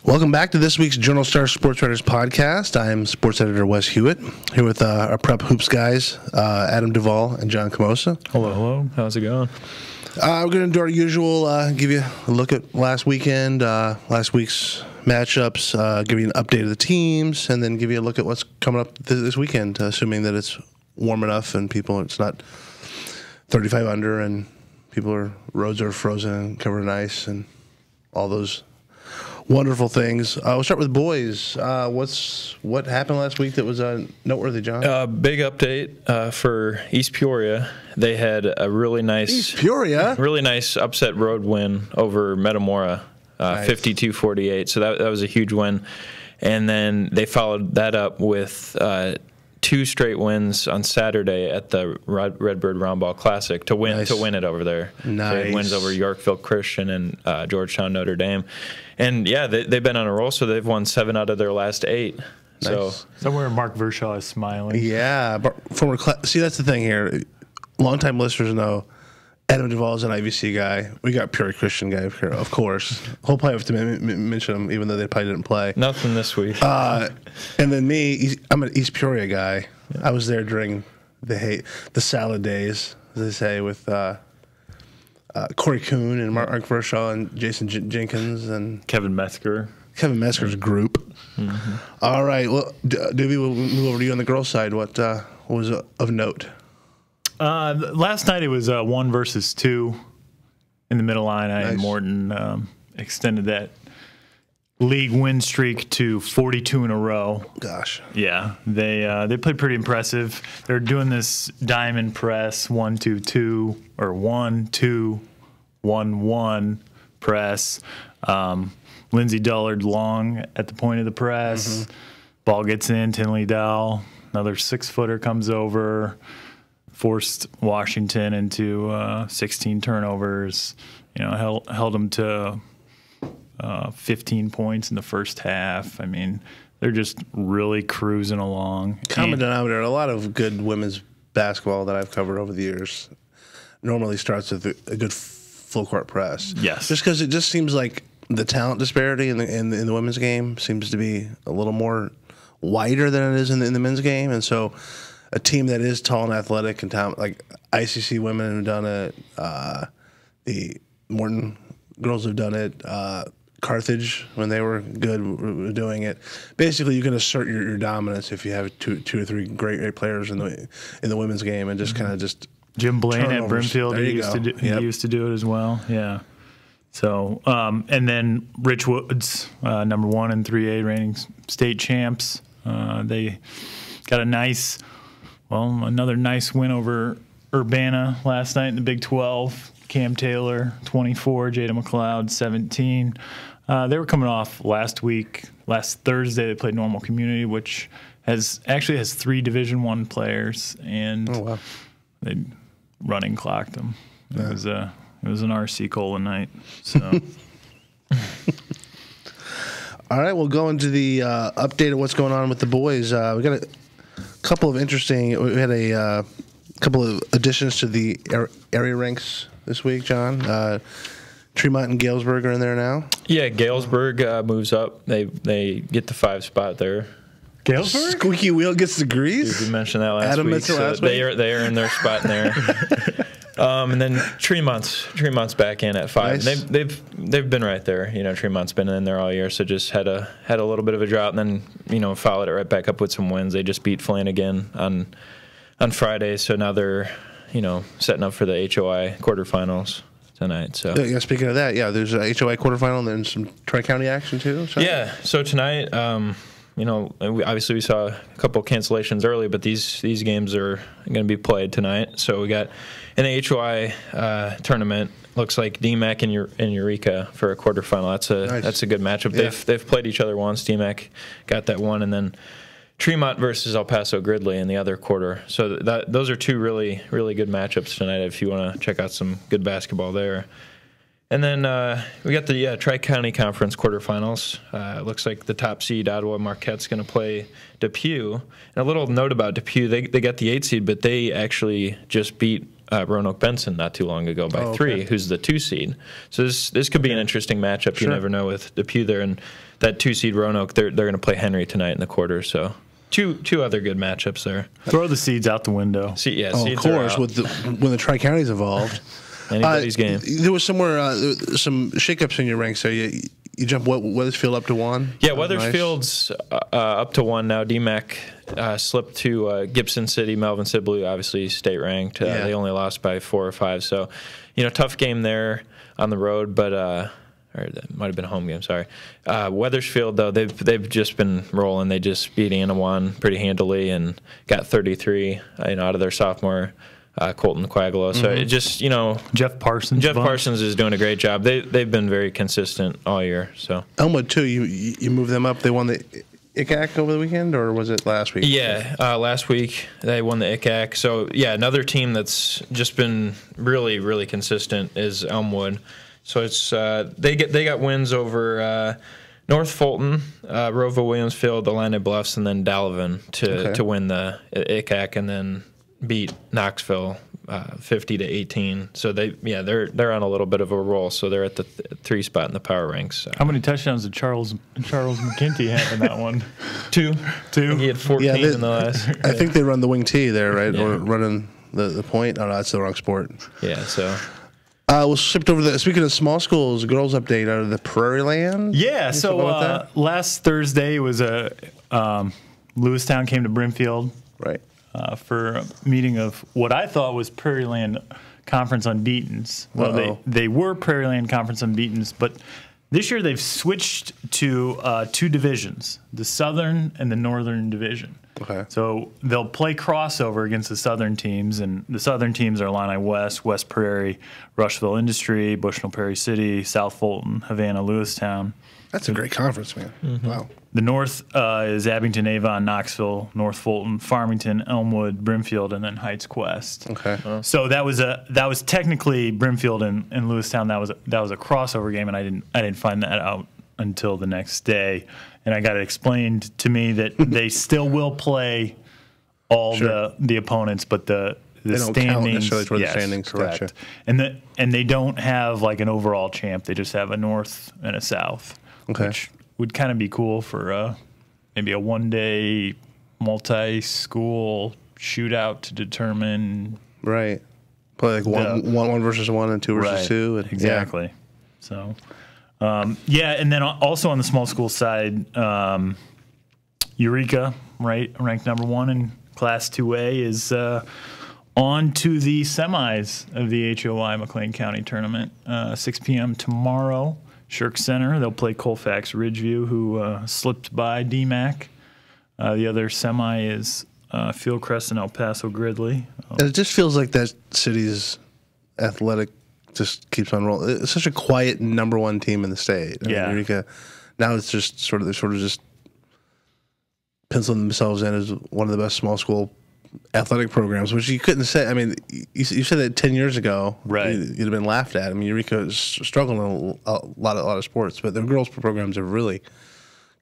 Welcome back to this week's Journal Star Sportswriters podcast. I'm sports editor Wes Huett, here with our prep hoops guys, Adam Duvall and John Komosa. Hello. How's it going? We're going to do our usual, give you a look at last weekend, last week's matchups, give you an update of the teams, and then give you a look at what's coming up this weekend, assuming that it's warm enough and it's not 35 under and roads are frozen and covered in ice and all those wonderful things. We'll start with boys. What happened last week that was noteworthy, John? Big update for East Peoria. They had a really nice upset road win over Metamora, 52-48. So that was a huge win. And then they followed that up with 2 straight wins on Saturday at the Redbird Roundball Classic to win it over there. Nice. So they had wins over Yorkville Christian and Georgetown Notre Dame. And, yeah, they've been on a roll, so they've won 7 out of their last 8. Nice. So somewhere Mark Vershaw is smiling. Yeah. See, that's the thing here. Longtime listeners know Adam Duvall is an IVC guy. We got Peoria Christian guy here, of course. We'll probably have to mention them, even though they probably didn't play. Nothing this week. And then me, I'm an East Peoria guy. Yeah. I was there during the salad days, as they say, with Corey Kuhn and Mark Vershaw and Jason Jenkins and Kevin Metzger. Kevin Metzger's group. Mm-hmm. All right. Well, Doobie, we'll move over to you on the girls' side. What was of note? Last night it was 1 versus 2 in the middle line. Nice. And Morton extended that league win streak to 42 in a row. Gosh. Yeah, they played pretty impressive. They're doing this diamond press 1-2-2 or 1-2-1-1 press. Lindsey Dullard long at the point of the press. Mm-hmm. Ball gets in. Tinley Dowell, another 6-footer comes over. Forced Washington into 16 turnovers. Held them to 15 points in the first half. I mean, they're just really cruising along. Common denominator, a lot of good women's basketball that I've covered over the years normally starts with a good full court press. Yes. Just because it just seems like the talent disparity in the women's game seems to be a little more wider than it is in the men's game, and so a team that is tall and athletic and talent, like ICC women have done it, the Morton girls have done it, Carthage, when they were good, were doing it. Basically, you can assert your dominance if you have two or three great players in the women's game, and just kind of just Jim Blaine turnovers. at Brimfield, he used to do it as well. Yeah. So and then Rich Woods, number 1 and 3A reigning state champs. They got another nice win over Urbana last night in the Big 12. Cam Taylor, 24, Jada McLeod, 17. They were coming off last Thursday. They played Normal Community, which has 3 Division I players, and they running clocked them. Yeah. It was an RC Colon night. So. All right, we'll go into the update of what's going on with the boys. We got a couple of interesting. We had a couple of additions to the area ranks this week, John. Tremont and Galesburg are in there now. Yeah, Galesburg moves up. They get the 5 spot there. Galesburg? Squeaky wheel gets degrees. You mentioned that last Adam week. So they are in their spot in there. And then Tremont's back in at 5. Nice. They've been right there. Tremont's been in there all year, so just had a little bit of a drought, and then followed it right back up with some wins. They just beat Flanagan on Friday, so now they're setting up for the HOI quarterfinals tonight. So yeah, speaking of that, there's a HOI quarterfinal and then some Tri-County action too. So. Yeah, so tonight, obviously we saw a couple cancellations early, but these games are going to be played tonight. So we got in the HOI tournament. Looks like DMAC and Eureka for a quarterfinal. That's a good matchup. Yeah. They've played each other once. DMAC got that one, and then Tremont versus El Paso Gridley in the other quarter. So those are 2 really, really good matchups tonight if you want to check out some good basketball there. And then we got the Tri-County Conference quarterfinals. It looks like the top seed, Ottawa Marquette's going to play Depew. And a little note about Depew, they got the 8 seed, but they actually just beat Roanoke Benson not too long ago by 3, who's the 2 seed. So this could be an interesting matchup. Sure. You never know with Depew there, and that 2 seed Roanoke. They're going to play Henry tonight in the quarter. So two other good matchups there. Throw the seeds out the window. Seeds of course, with when the Tri-County's involved. Anybody's game. There was somewhere some shakeups in your ranks there. You jumped Weathersfield up to 1? Yeah, Weathersfield's up to 1 now. DMAC slipped to Gibson City. Melvin Sibley, obviously state ranked. They only lost by 4 or 5. So, tough game there on the road, but or that might have been a home game. Sorry. Weathersfield though, they've just been rolling. They just beat Anawan pretty handily and got 33 out of their sophomore. Colton Quagulo. So it just, Jeff Parsons. Jeff Parsons is doing a great job. They've been very consistent all year. So Elmwood too. You moved them up. They won the ICAC over the weekend, or was it last week? Yeah, last week they won the ICAC. So yeah, another team that's just been really, really consistent is Elmwood. So it's they got wins over North Fulton, Roval Williamsfield, Illini Bluffs, and then Delavan to win the ICAC, and then beat Knoxville 50-18. So they're on a little bit of a roll. So they're at the 3 spot in the power ranks. How many touchdowns did Charles McKinty have in that one? 2. He had 14 in the last. I think they run the wing T there, right? Yeah. Or running the point. Oh no, that's the wrong sport. Yeah. So. We'll shift over speaking of small schools, girls update out of the Prairie Land. Yeah. So last Thursday was Lewistown came to Brimfield. Right. For a meeting of what I thought was Prairie Land Conference Unbeatens. Well, they were Prairie Land Conference Unbeatens, but this year they've switched to 2 divisions, the Southern and the Northern Division. Okay. So they'll play crossover against the Southern teams, and the Southern teams are Illini West, West Prairie, Rushville Industry, Bushnell Prairie City, South Fulton, Havana, Lewistown. That's a great conference, man. Mm-hmm. Wow. The North is Abington, Avon, Knoxville, North Fulton, Farmington, Elmwood, Brimfield, and then Heights Quest. Okay. So that was technically Brimfield and Lewistown. That was a crossover game, and I didn't find that out until the next day, and I got it explained to me that they still will play all the opponents, but the they don't standings count necessarily toward the standings. Correct. Gotcha. And they don't have like an overall champ. They just have a North and a South. Okay. Which would kind of be cool for maybe a one-day multi-school shootout to determine. Right. Play like one versus 1 and 2 versus 2. And, exactly. Yeah. So, and then also on the small school side, Eureka, right, ranked number 1 in Class 2A, is on to the semis of the HOI McLean County Tournament. 6 p.m. tomorrow. Shirk Center. They'll play Colfax Ridgeview, who slipped by DMAC. The other semi is Fieldcrest and El Paso Gridley. And it just feels like that city's athletic just keeps on rolling. It's such a quiet number 1 team in the state. I mean, Eureka, now it's just they're just penciling themselves in as one of the best small school athletic programs, which you couldn't say. I mean, you said that 10 years ago, right? You'd have been laughed at. I mean, Eureka is struggling in a lot of sports, but the girls' programs have really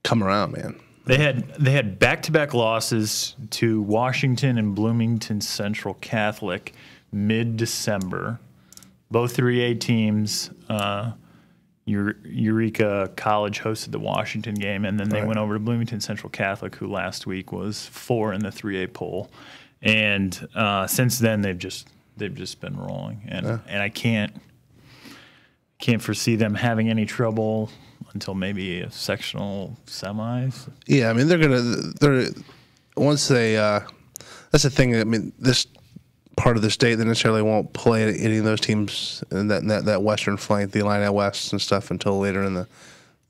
come around, man. They had back-to-back losses to Washington and Bloomington Central Catholic mid-December. Both 3A teams. Eureka College hosted the Washington game, and then they went over to Bloomington Central Catholic, who last week was 4 in the 3A poll. And since then, they've just been rolling, and I can't foresee them having any trouble until maybe a sectional semis. Yeah, I mean they're once they that's the thing. I mean, this part of the state that necessarily won't play any of those teams in that western flank, the Illini West and stuff, until later in the.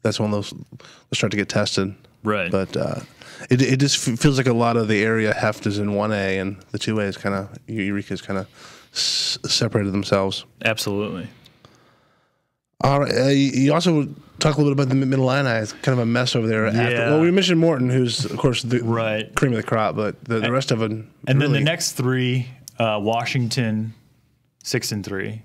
That's when those start to get tested. Right. But it just feels like a lot of the area heft is in 1A, and the 2A is kind of Eureka's kind of separated themselves. Absolutely. All right. You also talk a little bit about the Mid-Illini. It's kind of a mess over there. Yeah. Well, we mentioned Morton, who's of course the cream of the crop, but the rest of them. And then the next 3, Washington 6-3,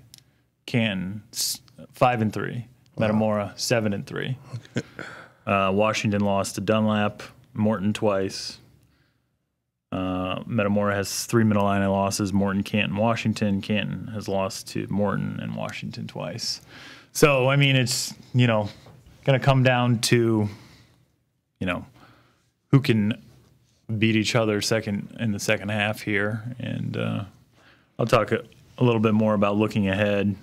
Canton 5-3, Metamora 7-3. Okay. Washington lost to Dunlap, Morton twice. Metamora has 3 Mid-Illini losses: Morton, Canton, Washington. Canton has lost to Morton and Washington twice. So, I mean, it's, going to come down to, who can beat each other in the second half here. And I'll talk a little bit more about looking ahead.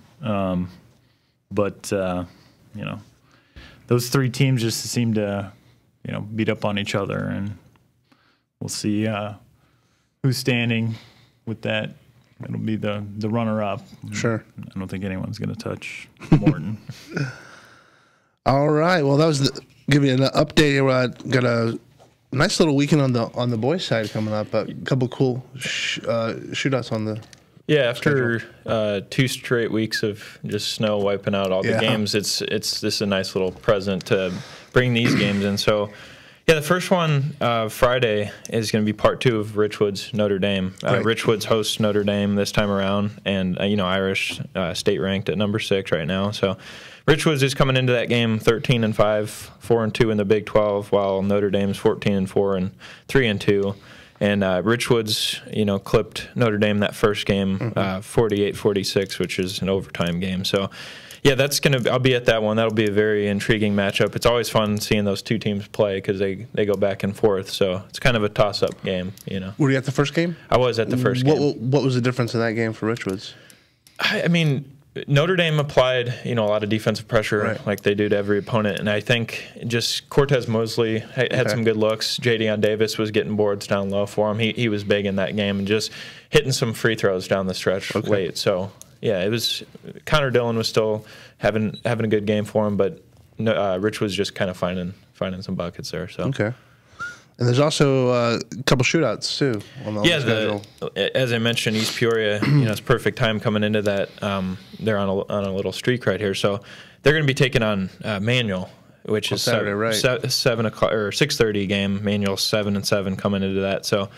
But those 3 teams just seem to, beat up on each other, and we'll see who's standing with that. It'll be the runner-up. Sure. I don't think anyone's going to touch Morton. All right. Well, that was give you an update here. Got a nice little weekend on the boys' side coming up. A couple cool shootouts on the. Yeah, after 2 straight weeks of just snow wiping out all the games, this is a nice little present to bring these games in. So, yeah, the first one Friday is going to be part 2 of Richwood's Notre Dame. Right. Richwood's hosts Notre Dame this time around, and Irish state ranked at number 6 right now. So Richwood's is coming into that game 13-5, 4-2 in the Big 12, while Notre Dame's 14-4 and 3-2. And Richwood's, clipped Notre Dame that first game, 48-46, which is an overtime game. So, yeah, I'll be at that one. That'll be a very intriguing matchup. It's always fun seeing those 2 teams play because they go back and forth. So it's kind of a toss-up game, Were you at the first game? I was at the first game. What was the difference in that game for Richwood's? I mean, Notre Dame applied, a lot of defensive pressure like they do to every opponent, and I think just Cortez Mosley had some good looks. Jadion Davis was getting boards down low for him. He was big in that game and just hitting some free throws down the stretch late. So yeah, it was Connor Dillon was still having a good game for him, but Rich was just kind of finding some buckets there. So okay. And there's also a couple shootouts too on the schedule. As I mentioned, East Peoria, it's perfect time coming into that. They're on a little streak right here, so they're going to be taking on Manual, which is Saturday, 7 o'clock or 6:30 game. Manual 7-7 coming into that. So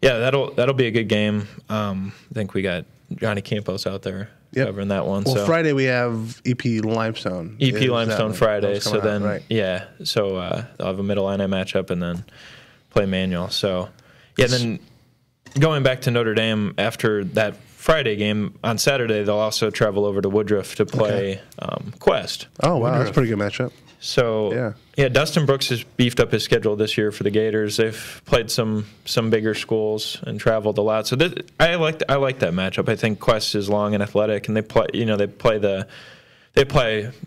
yeah, that'll be a good game. I think we got Johnny Campos out there covering that one. Well, so Friday we have EP Limestone. EP Limestone Friday. So out, then right. so they'll have a Mid-Illini matchup and then play Manual. So yeah, then going back to Notre Dame after that Friday game on Saturday, they'll also travel over to Woodruff to play Quest. Oh wow, that's a pretty good matchup. So yeah, Dustin Brooks has beefed up his schedule this year for the Gators. They've played some bigger schools and traveled a lot. So I like that matchup. I think Quest is long and athletic, and they play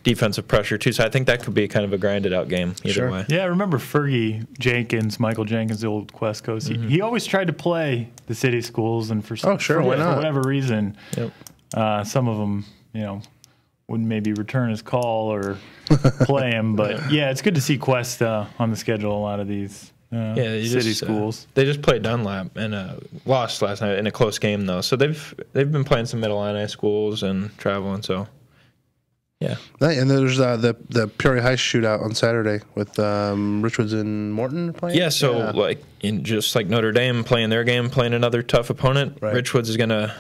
defensive pressure too. So I think that could be kind of a grinded out game either way. Yeah, I remember Fergie Jenkins, Michael Jenkins, the old Quest coach. He always tried to play the city schools, and for whatever reason, some of them, wouldn't maybe return his call or play him. But yeah, it's good to see Quest on the schedule. A lot of these city schools. They just played Dunlap and lost last night in a close game though. So they've been playing some Mid-Illini schools and traveling. So yeah. And there's the Peoria High shootout on Saturday with Richwoods and Morton playing. Yeah. So just like Notre Dame playing their game, playing another tough opponent, Richwoods is gonna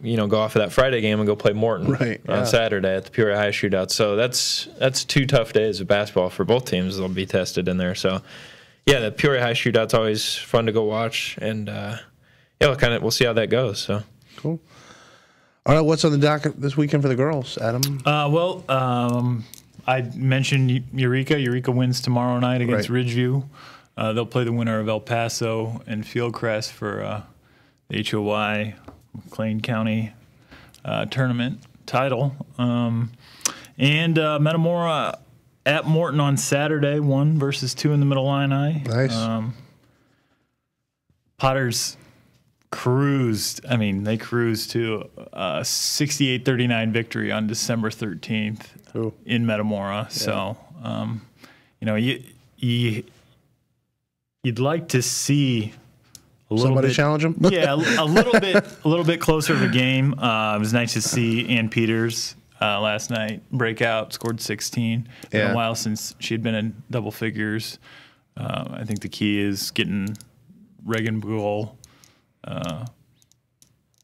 go off of that Friday game and go play Morton on Saturday at the Peoria High shootout. So that's 2 tough days of basketball for both teams. They'll be tested in there. So yeah, the Peoria High shootout's always fun to go watch, and we'll see how that goes. So cool. All right, what's on the docket this weekend for the girls, Adam? I mentioned Eureka. Eureka wins tomorrow night against Ridgeview. They'll play the winner of El Paso and Fieldcrest for the HOI McLean County tournament title. And Metamora at Morton on Saturday, 1 versus 2 in the Mid-Illini. Nice. Potters cruised. I mean, they cruised to a 68-39 victory on December 13th in Metamora. Yeah. So, you'd like to see somebody challenge them. Yeah, a little bit closer of a game. It was nice to see Ann Peters last night break out, scored 16. It's been a while since she had been in double figures. I think the key is getting Reagan Buell,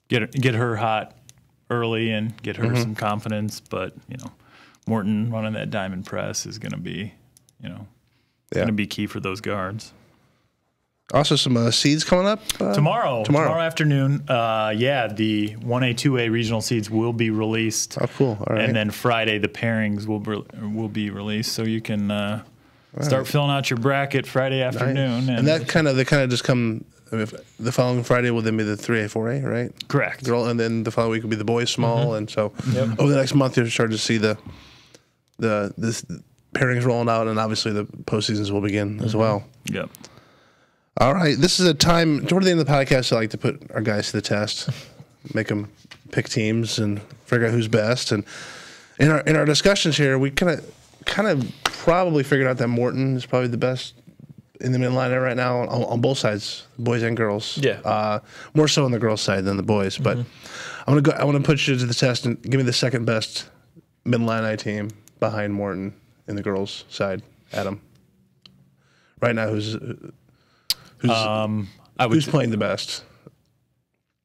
get her hot early and get her some confidence. But Morton running that diamond press is going to be, going to be key for those guards. Also, some seeds coming up tomorrow afternoon. The 1A, 2A regional seeds will be released. Oh, cool! All right. And then Friday the pairings will be released, so you can start filling out your bracket Friday afternoon. Nice. And they kind of just come. I mean, the following Friday will then be the 3A, 4A, right? Correct. Girl, and then the following week will be the boys small, and so over the next month you'll start to see the pairings rolling out, and obviously the postseasons will begin as well. Yep. All right, this is a time toward the end of the podcast. I like to put our guys to the test, make them pick teams and figure out who's best. And in our discussions here, we kind of probably figured out that Morton is probably the best in the midline right now on both sides, boys and girls. Yeah. More so on the girls' side than the boys. But I want to put you to the test and give me the second best midline team behind Morton in the girls' side. Adam. Right now, who's playing the best?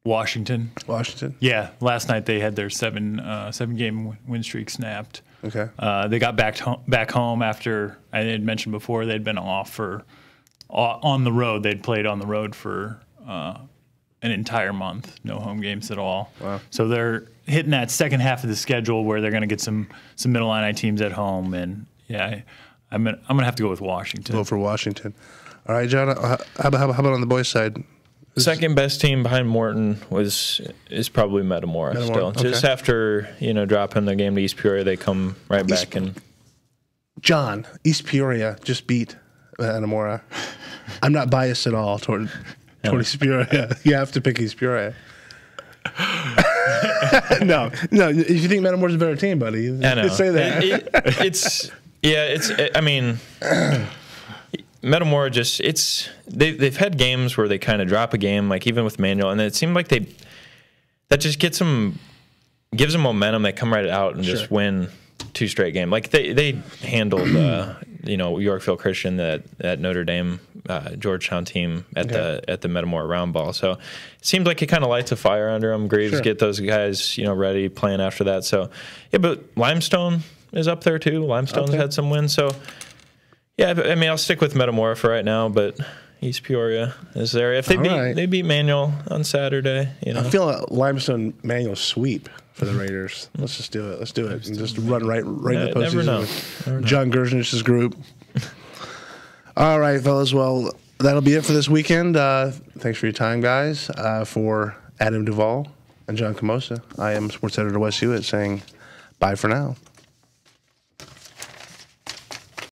Washington. Washington. Yeah. Last night they had their seven game win streak snapped. Okay. They got back home after I had mentioned before they'd been off for on the road. They'd played on the road for an entire month, no home games at all. Wow. So they're hitting that second half of the schedule where they're going to get some middle line teams at home, and yeah, I'm gonna have to go with Washington. Go for Washington. All right, John. How about on the boys' side? Second best team behind Morton is probably Metamora still. Okay. Just after dropping the game to East Peoria, they come right back and. John, East Peoria just beat Metamora. I'm not biased at all toward East Peoria. You have to pick East Peoria. No. If you think Metamora's a better team, buddy, I know. Say that. I mean. Metamora they've had games where they kind of drop a game, like even with Manual, and it seemed like that just gives them momentum. They come right out and just win 2 straight games. Like they handled Yorkville Christian, that Notre Dame Georgetown team at the Metamora round ball. So it seems like it kind of lights a fire under them. Greaves get those guys ready playing after that. So yeah, but Limestone is up there too. Limestone's had some wins. So. Yeah, I mean, I'll stick with Metamora for right now, but East Peoria is there. If they beat Manual on Saturday, I feel a Limestone Manual sweep for the Raiders. Let's just do it. Let's do it and just run right in the postseason with John Gershnich's group. All right, fellas. Well, that'll be it for this weekend. Thanks for your time, guys. For Adam Duvall and John Komosa, I am sports editor Wes Huett saying bye for now.